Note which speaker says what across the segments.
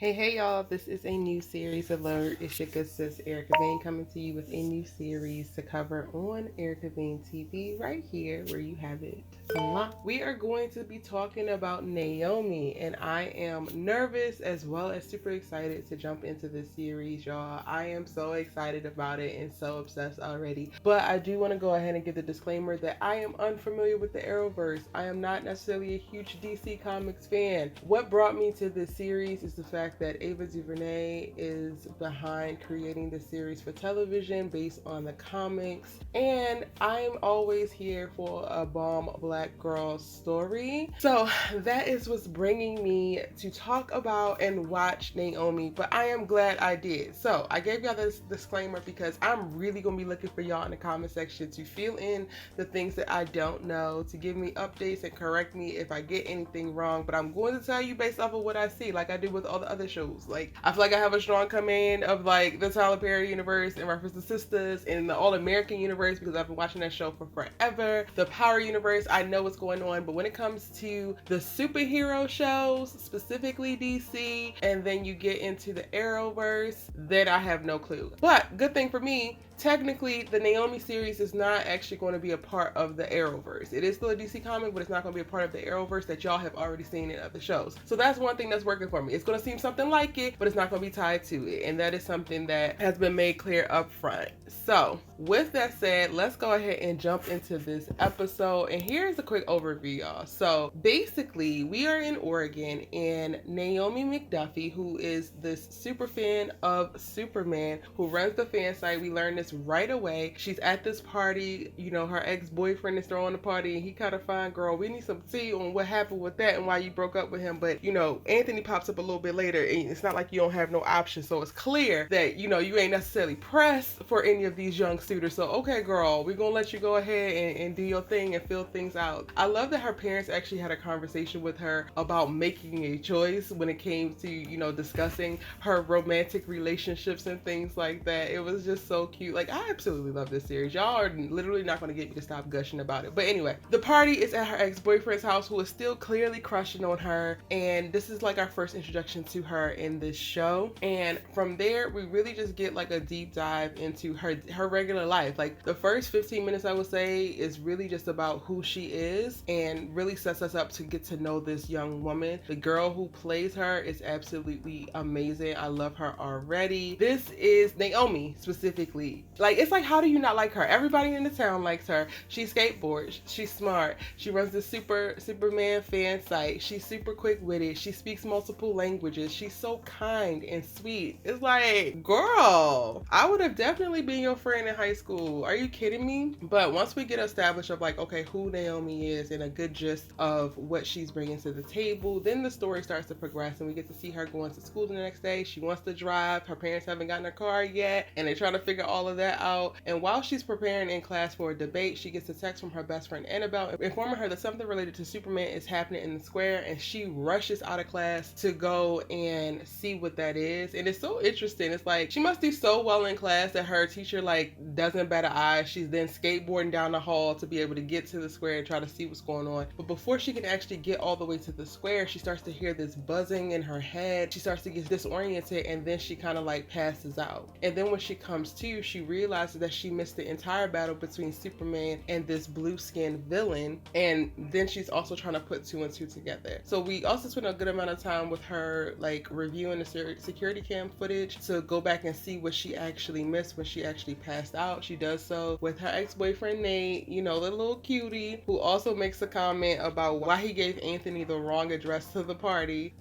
Speaker 1: Hey y'all, this is a new series alert. It's your good sis Erica Vane coming to you with a new series to cover on Erica Vane TV right here where you have it unlocked. We are going to be talking about Naomi, and I am nervous as well as super excited to jump into this series, y'all. I am so excited about it and so obsessed already. But I do want to go ahead and give the disclaimer that I am unfamiliar with the Arrowverse. I am not necessarily a huge DC Comics fan. What brought me to this series is the fact that Ava DuVernay is behind creating the series for television based on the comics, and I'm always here for a bomb black girl story. So that is what's bringing me to talk about and watch Naomi, but I am glad I did. So I gave y'all this disclaimer because I'm really gonna be looking for y'all in the comment section to fill in the things that I don't know, to give me updates and correct me if I get anything wrong, but I'm going to tell you based off of what I see, like I do with all the other shows. Like, I feel like I have a strong command of like the Tyler Perry universe in reference to Sisters, and the All American universe because I've been watching that show for forever. The Power universe, I know what's going on, but when it comes to the superhero shows, specifically DC, and then you get into the Arrowverse, then I have no clue. But good thing for me, technically the Naomi series is not actually going to be a part of the Arrowverse. It is still a DC comic, but it's not going to be a part of the Arrowverse that y'all have already seen in other shows. So that's one thing that's working for me. It's going to seem something like it, but it's not going to be tied to it, and that is something that has been made clear up front. So with that said, let's go ahead and jump into this episode, and here's a quick overview, y'all. So basically we are in Oregon, and Naomi McDuffie, who is this super fan of Superman, who runs the fan site, we learn this right away. She's at this party, you know, her ex-boyfriend is throwing a party, and he kind of fine, girl, we need some tea on what happened with that and why you broke up with him. But you know, Anthony pops up a little bit later, and it's not like you don't have no option, so it's clear that, you know, you ain't necessarily pressed for any of these young suitors. So okay, girl, we're gonna let you go ahead and do your thing and fill things out. I love that her parents actually had a conversation with her about making a choice when it came to, you know, discussing her romantic relationships and things like that. It was just so cute. Like, I absolutely love this series. Y'all are literally not going to get me to stop gushing about it. But anyway, the party is at her ex-boyfriend's house, who is still clearly crushing on her, and this is like our first introduction to her in this show. And from there, we really just get like a deep dive into her regular life. Like, the first 15 minutes, I would say, is really just about who she is, and really sets us up to get to know this young woman. The girl who plays her is absolutely amazing. I love her already. This is Naomi specifically. Like, it's like, how do you not like her? Everybody in the town likes her. She skateboards, she's smart, she runs the Superman fan site, she's super quick-witted, she speaks multiple languages, she's so kind and sweet. It's like, girl, I would have definitely been your friend in high school. Are you kidding me? But once we get established of like, okay, who Naomi is and a good gist of what she's bringing to the table, then the story starts to progress, and we get to see her going to school the next day. She wants to drive, her parents haven't gotten her car yet, and they're trying to figure all of that out. And while she's preparing in class for a debate, she gets a text from her best friend Annabelle informing her that something related to Superman is happening in the square, and she rushes out of class to go and see what that is. And it's so interesting. It's like, she must do so well in class that her teacher like doesn't bat an eye. She's then skateboarding down the hall to be able to get to the square and try to see what's going on. But before she can actually get all the way to the square, she starts to hear this buzzing in her head. She starts to get disoriented, and then she kind of like passes out. And then when she comes to, she realizes that she missed the entire battle between Superman and this blue-skinned villain, and then she's also trying to put two and two together. So we also spent a good amount of time with her like reviewing the security cam footage to go back and see what she actually missed when she actually passed out. She does so with her ex-boyfriend Nate, you know, the little cutie, who also makes a comment about why he gave Anthony the wrong address to the party,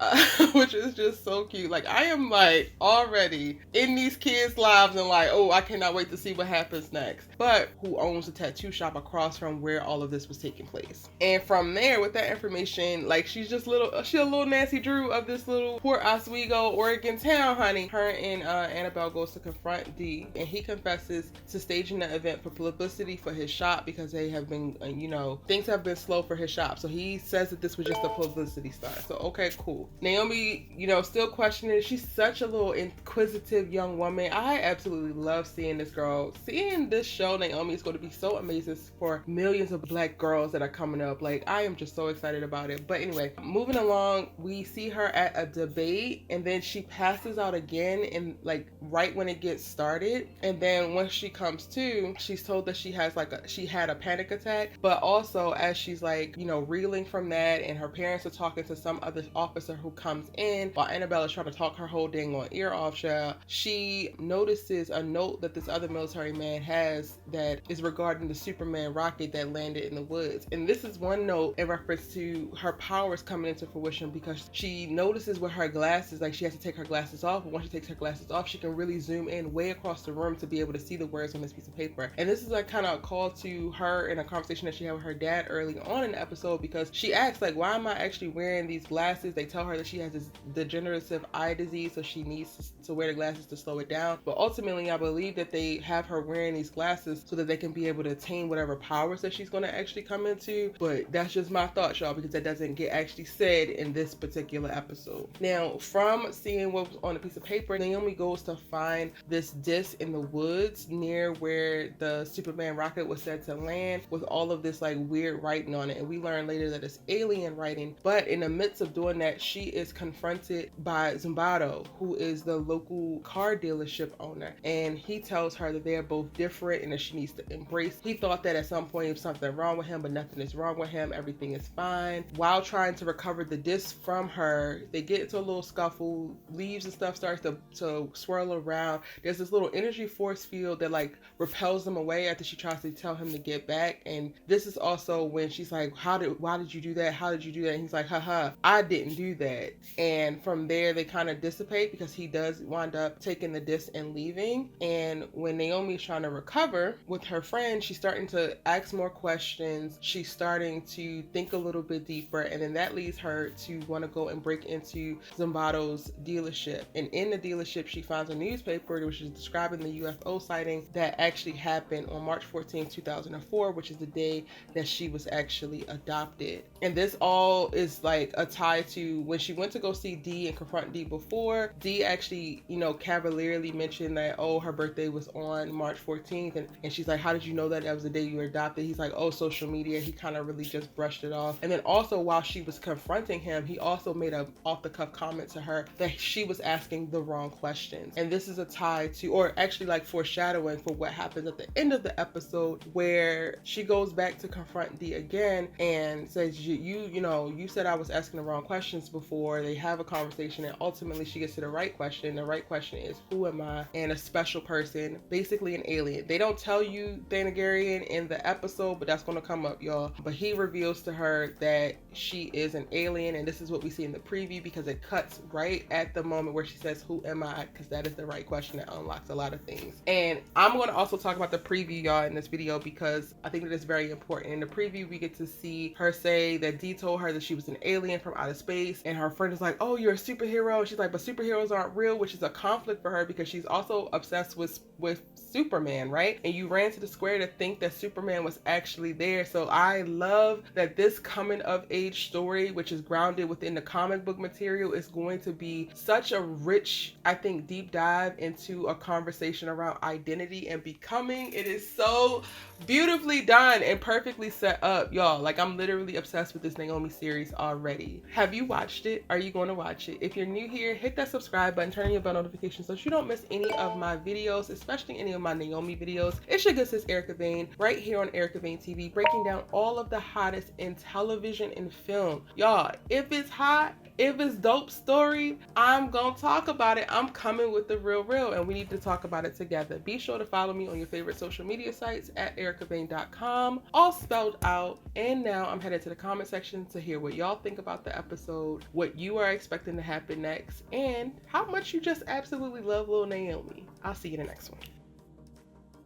Speaker 1: which is just so cute. Like, I am like already in these kids' lives and like, oh, I cannot wait to see what happens next. But who owns a tattoo shop across from where all of this was taking place. And from there, with that information, like, she's a little Nancy Drew of this little Port Oswego, Oregon town, honey. Her and Annabelle goes to confront D, and he confesses to staging the event for publicity for his shop because they have been, you know, things have been slow for his shop. So he says that this was just a publicity stunt. So okay, cool. Naomi, you know, still questioning. She's such a little inquisitive young woman. I absolutely love seeing this girl. Seeing this show, Naomi, is going to be so amazing for millions of black girls that are coming up. Like, I am just so excited about it. But anyway, moving along, we see her at a debate state, and then she passes out again, and like right when it gets started. And then once she comes to, she's told that she has she had a panic attack. But also as she's like, you know, reeling from that, and her parents are talking to some other officer who comes in while Annabelle is trying to talk her whole dang on ear off, child, she notices a note that this other military man has that is regarding the Superman rocket that landed in the woods. And this is one note in reference to her powers coming into fruition, because she notices with her glasses, like she has to take her glasses off, but once she takes her glasses off, she can really zoom in way across the room to be able to see the words on this piece of paper. And this is like kind of a call to her in a conversation that she had with her dad early on in the episode, because she asks like, why am I actually wearing these glasses? They tell her that she has this degenerative eye disease, so she needs to wear the glasses to slow it down. But ultimately, I believe that they have her wearing these glasses so that they can be able to attain whatever powers that she's going to actually come into. But that's just my thoughts, y'all, because that doesn't get actually said in this particular episode. Now, from seeing what was on a piece of paper, Naomi goes to find this disc in the woods near where the Superman rocket was said to land, with all of this like weird writing on it. And we learn later that it's alien writing. But in the midst of doing that, she is confronted by Zumbado, who is the local car dealership owner. And he tells her that they are both different and that she needs to embrace. He thought that at some point there was something wrong with him, but nothing is wrong with him. Everything is fine. While trying to recover the disc from her, they get into a little scuffle. Leaves and stuff starts to swirl around. There's this little energy force field that like repels them away after she tries to tell him to get back. And this is also when she's like, why did you do that? How did you do that? And he's like, haha, I didn't do that. And from there they kind of dissipate, because he does wind up taking the disc and leaving. And when Naomi's trying to recover with her friend, she's starting to ask more questions. She's starting to think a little bit deeper, and then that leads her to want to go and break into Zumbado's dealership. And in the dealership, she finds a newspaper which is describing the UFO sighting that actually happened on March 14, 2004, which is the day that she was actually adopted. And this all is like a tie to when she went to go see Dee and confront Dee before. Dee actually, you know, cavalierly mentioned that, oh, her birthday was on March 14th. And she's like, how did you know that was the day you were adopted? He's like, oh, social media. He kind of really just brushed it off. And then also while she was confronting him, he also made a off the cuff comment to her that she was asking the wrong questions. And this is a tie to, or actually like foreshadowing for what happens at the end of the episode, where she goes back to confront Dee again and says, you said I was asking the wrong questions before. They have a conversation, and ultimately she gets to the right question. The right question is, who am I? And a special person, basically an alien. They don't tell you Thanagarian in the episode, but that's going to come up, y'all. But he reveals to her that she is an alien, and this is what we see in the preview, because it cuts right at the moment where she says, who am I? Because that is the right question that unlocks a lot of things. And I'm going to also talk about the preview, y'all, in this video, because I think that it's very important. In the preview, we get to see her say that Dee told her that she was an alien from outer space, and her friend is like, oh, you're a superhero. And she's like, but superheroes aren't real, which is a conflict for her, because she's also obsessed with Superman, right? And you ran to the square to think that Superman was actually there. So I love that this coming of age story, which is grounded within the comic book material, is going to be such a rich, I think, deep dive into a conversation around identity and becoming. It is so beautifully done and perfectly set up, y'all. Like, I'm literally obsessed with this Naomi series already. Have you watched it? Are you going to watch it? If you're new here, hit that subscribe button, turn on your bell notifications so that you don't miss any of my videos, especially any of my Naomi videos. It's your good sis Erica Vane, right here on Erica Vane TV, breaking down all of the hottest in television and film. Y'all, if it's hot, if it's dope story, I'm gonna talk about it. I'm coming with the real, and we need to talk about it together. Be sure to follow me on your favorite social media sites at ericavane.com, all spelled out. And now I'm headed to the comment section to hear what y'all think about the episode, what you are expecting to happen next, and how much you just absolutely love little Naomi. I'll see you in the next one.